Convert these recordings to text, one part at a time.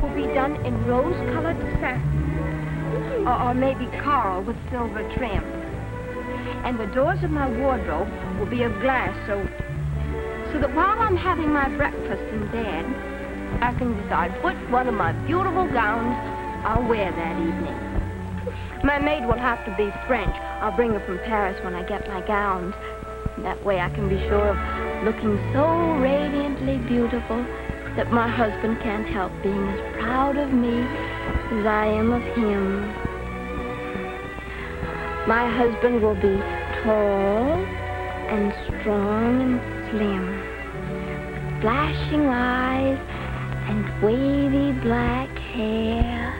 will be done in rose-colored satin, or maybe coral with silver trim. And the doors of my wardrobe will be of glass, so that while I'm having my breakfast in bed, I can decide which one of my beautiful gowns I'll wear that evening. My maid will have to be French. I'll bring her from Paris when I get my gowns. That way I can be sure of looking so radiantly beautiful that my husband can't help being as proud of me as I am of him. My husband will be tall and strong and slim, with flashing eyes and wavy black hair.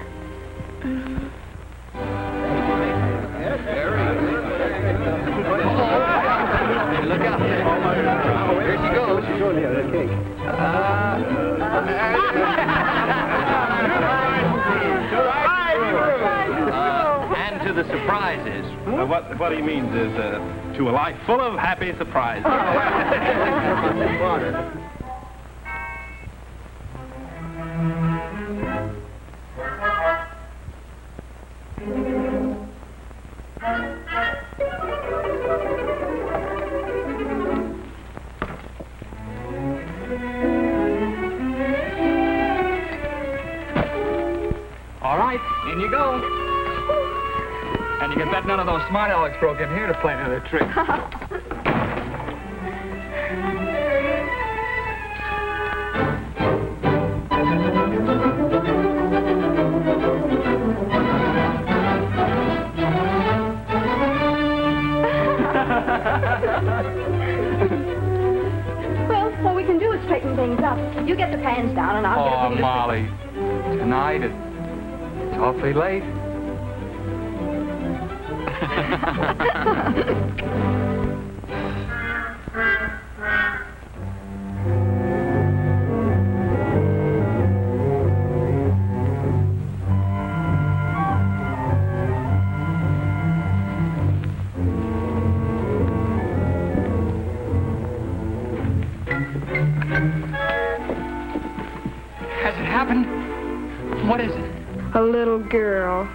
Look out. Here she goes. She's on the cake. And to the surprises. What he means is to a life full of happy surprises. All right, in you go. And you can bet none of those smart alecks broke in here to play another trick. Well, what we can do is straighten things up. You get the pans down and I'll get Oh, them to Molly, tonight it's awfully late. Has it happened? What is it? A little girl.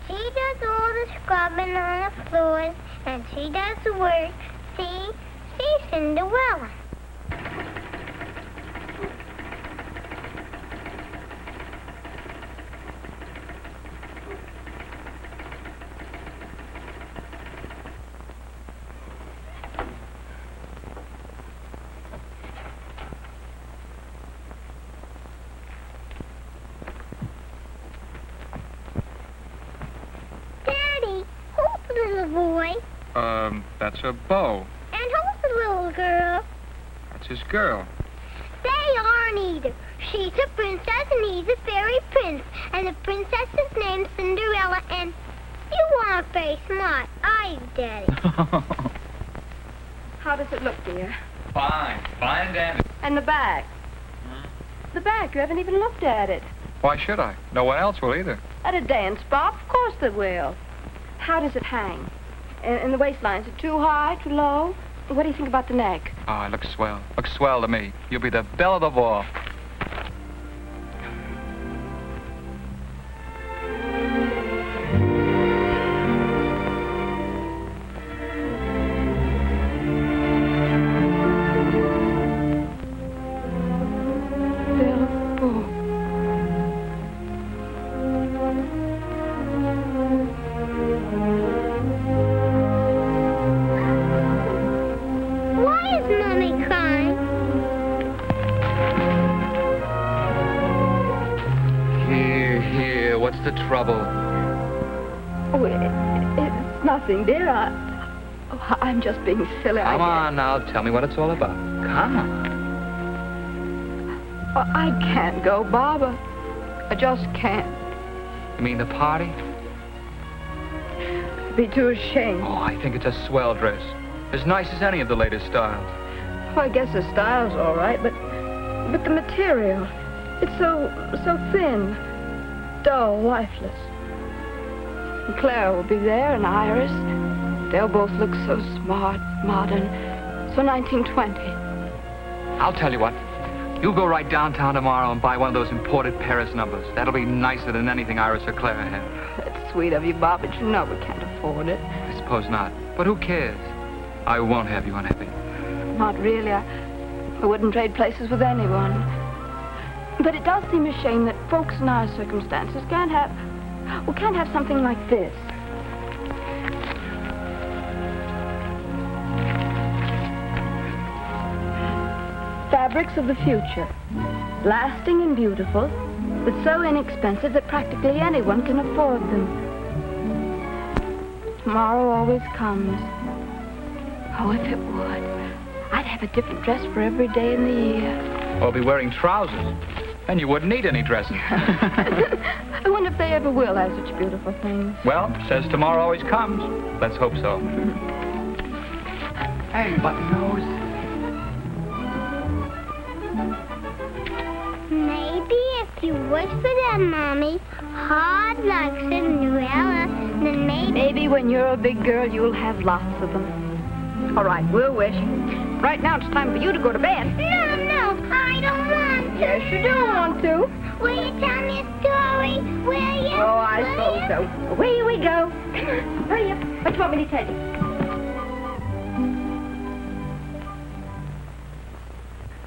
She does all the scrubbing on the floors, and she does the work. See, she's Cinderella. Daddy, who's the little boy? That's a beau. And who's the little girl? That's his girl. They aren't either. She's a princess and he's a fairy prince. And the princess's name's Cinderella, and you aren't very smart, are you, Daddy? How does it look, dear? Fine and dandy. And the back? The back, you haven't even looked at it. Why should I? No one else will either. At a dance bar, of course they will. How does it hang? And the waistline, is it too high, too low? What do you think about the neck? Oh, it looks swell. Looks swell to me. You'll be the belle of the ball. Why is Mommy crying? Here. What's the trouble? Oh, it's nothing, dear. I'm just being silly. Come on now. Tell me what it's all about. Come on. I can't go, Barbara. I just can't. You mean the party? I'd be too ashamed. Oh, I think it's a swell dress. As nice as any of the latest styles. Well, I guess the style's all right, but the material, it's so thin. dull, lifeless. And Clara will be there, and Iris. They'll both look so smart, modern, so 1920. I'll tell you what. You go right downtown tomorrow and buy one of those imported Paris numbers. That'll be nicer than anything Iris or Clara have. That's sweet of you, Bob, but you know we can't afford it. I suppose not. But who cares? I won't have you unhappy. Not really. I wouldn't trade places with anyone. But it does seem a shame that folks in our circumstances can't have something like this. Fabrics of the future. Lasting and beautiful, but so inexpensive that practically anyone can afford them. Tomorrow always comes. Oh, if it would. I'd have a different dress for every day in the year. Or be wearing trousers. And you wouldn't need any dressing. I wonder if they ever will have such beautiful things. Well, says tomorrow always comes. Let's hope so. Hey, button nose. Maybe if you wish for them, Mommy, hard like Cinderella, then maybe... Maybe when you're a big girl, you'll have lots of them. All right, we'll wish. Right now, it's time for you to go to bed. No, I don't want to. Yes, you do want to. Will you tell me a story? Will you? Oh, I suppose so. Away we go. Hurry up. What do you want me to tell you?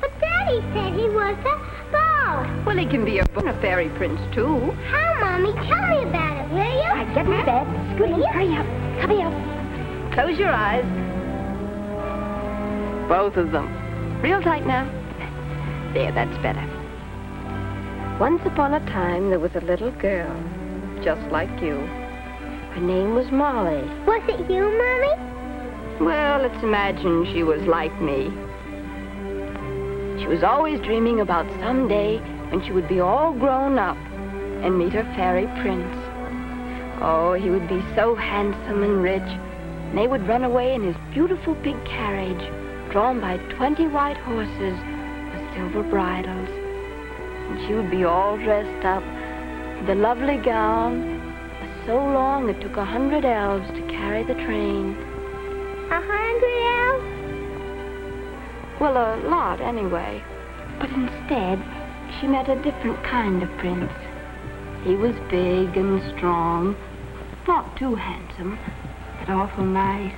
But Daddy said he was a beau. Well, he can be a fairy prince, too. How, Mommy? Tell me about it, will you? All right, get in bed. Scooty, hurry up. Come here. Close your eyes. Both of them. Real tight now. There, that's better. Once upon a time, there was a little girl, just like you. Her name was Molly. Was it you, Mommy? Well, let's imagine she was like me. She was always dreaming about someday when she would be all grown up and meet her fairy prince. Oh, he would be so handsome and rich, and they would run away in his beautiful big carriage, drawn by 20 white horses with silver bridles. And she would be all dressed up with a lovely gown, so long it took 100 elves to carry the train. 100 elves? Well, a lot, anyway. But instead, she met a different kind of prince. He was big and strong, not too handsome, but awful nice.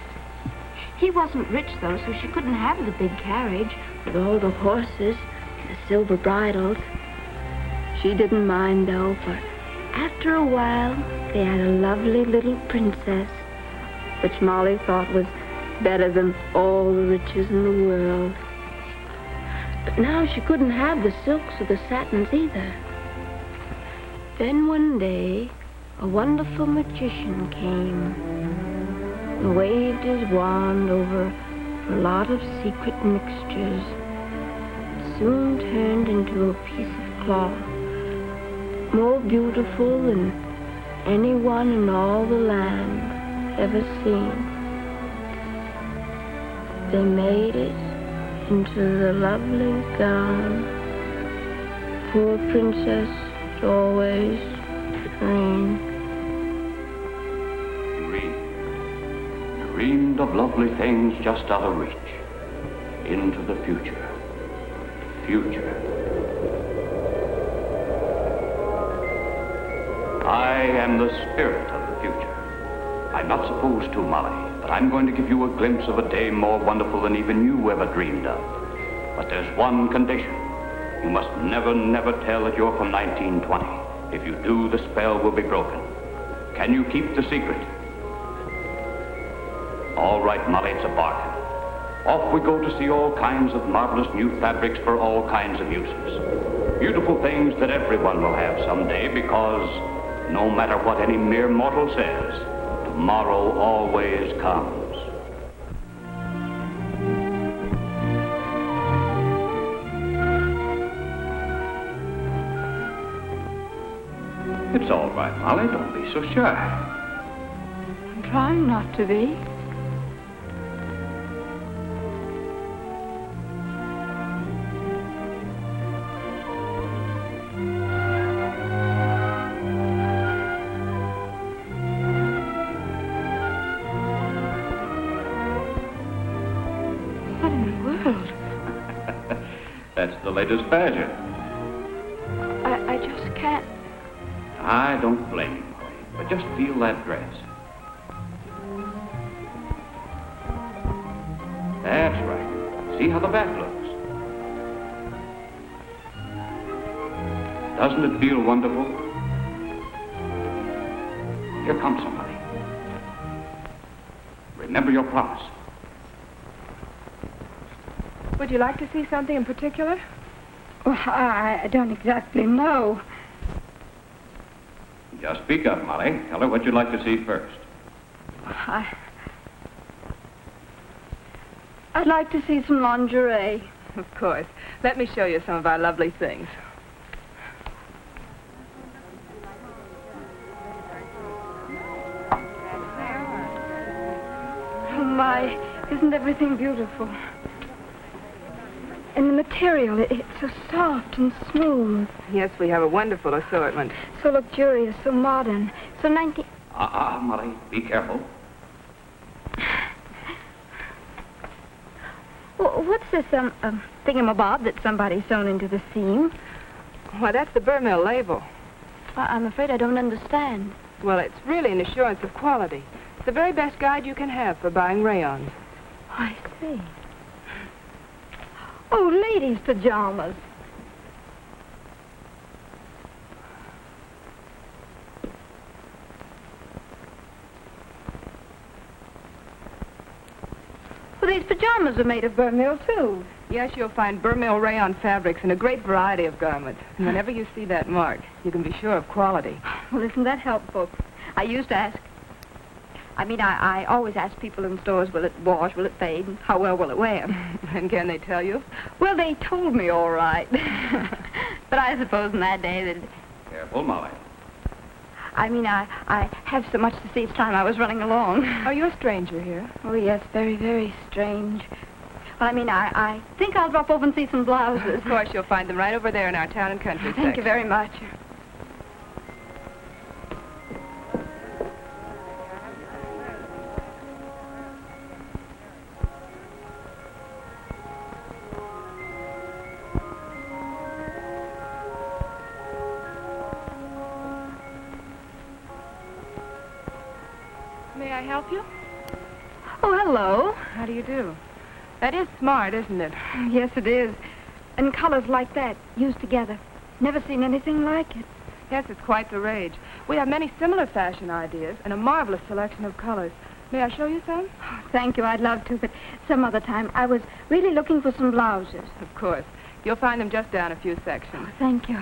He wasn't rich, though, so she couldn't have the big carriage with all the horses and the silver bridles. She didn't mind, though, for after a while, they had a lovely little princess, which Molly thought was better than all the riches in the world. But now she couldn't have the silks or the satins either. Then one day, a wonderful magician came and waved his wand over a lot of secret mixtures. It soon turned into a piece of cloth, more beautiful than anyone in all the land ever seen. They made it into the lovely gown poor princess had always dreamed. Dreamed of lovely things just out of reach. Into the future. I am the spirit of the future. I'm not supposed to, Molly, but I'm going to give you a glimpse of a day more wonderful than even you ever dreamed of. But there's one condition. You must never, never tell that you're from 1920. If you do, the spell will be broken. Can you keep the secret? All right, Molly, it's a bargain. Off we go to see all kinds of marvelous new fabrics for all kinds of uses. Beautiful things that everyone will have someday because no matter what any mere mortal says, tomorrow always comes. It's all right, Molly. Don't be so shy. I'm trying not to be. That's the latest fashion. I just can't. I don't blame you, Molly, but just feel that dress. That's right. See how the back looks. Doesn't it feel wonderful? Here comes somebody. Remember your promise. Would you like to see something in particular? Well, I don't exactly know. Just speak up, Molly. Tell her what you'd like to see first. I'd like to see some lingerie. Of course. Let me show you some of our lovely things. Oh, my, isn't everything beautiful? And the material, it's so soft and smooth. Yes, we have a wonderful assortment. So luxurious, so modern, so 19... Molly, be careful. Well, what's this, thingamabob that somebody sewn into the seam? Why, that's the Burmill label. I'm afraid I don't understand. Well, it's really an assurance of quality. It's the very best guide you can have for buying rayons. I see. Oh, ladies' pajamas. Well, these pajamas are made of Burmill, too. Yes, you'll find Burmill rayon fabrics in a great variety of garments. And whenever you see that mark, you can be sure of quality. Well, isn't that helpful? I used to ask. I always ask people in stores, will it wash, will it fade, and how well will it wear? And can they tell you? Well, they told me all right. But I suppose in that day that... Careful, Molly. I have so much to see each time I was running along. Are you a stranger here? Oh, yes, very, very strange. Well, I think I'll drop over and see some blouses. Of course, you'll find them right over there in our town and country Thank you very much. May I help you? Oh, hello. How do you do? That is smart, isn't it? Yes, it is. And colors like that, used together. Never seen anything like it. Yes, it's quite the rage. We have many similar fashion ideas and a marvelous selection of colors. May I show you some? Oh, thank you, I'd love to, but some other time. I was really looking for some blouses. Of course. You'll find them just down a few sections. Oh, thank you.